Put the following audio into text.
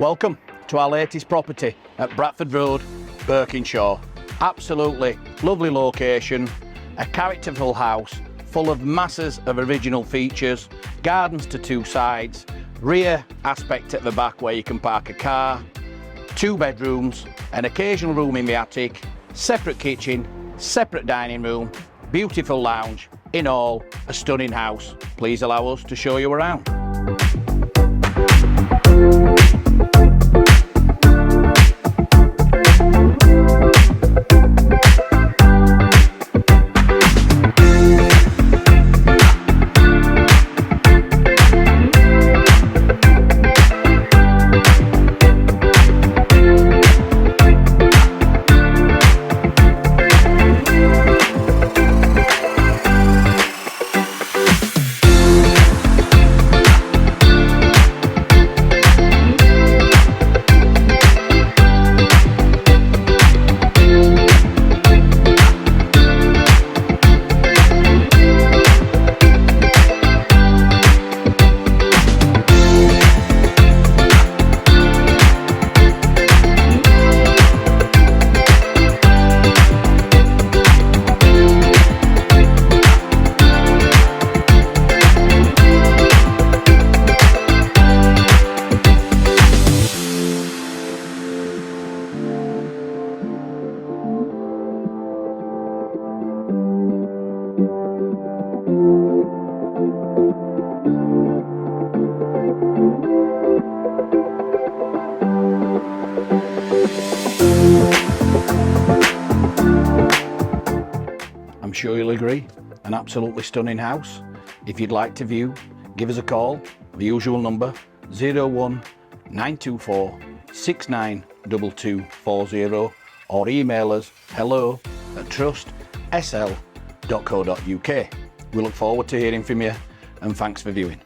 Welcome to our latest property at Bradford Road, Birkenshaw. Absolutely lovely location, a characterful house full of masses of original features, gardens to two sides, rear aspect at the back where you can park a car, 2 bedrooms, an occasional room in the attic, separate kitchen, separate dining room, beautiful lounge. In all, a stunning house. Please allow us to show you around. I'm sure you'll agree, an absolutely stunning house. If you'd like to view, give us a call, the usual number 01924 692240, or email us hello@trustsl.co.uk. We look forward to hearing from you, and thanks for viewing.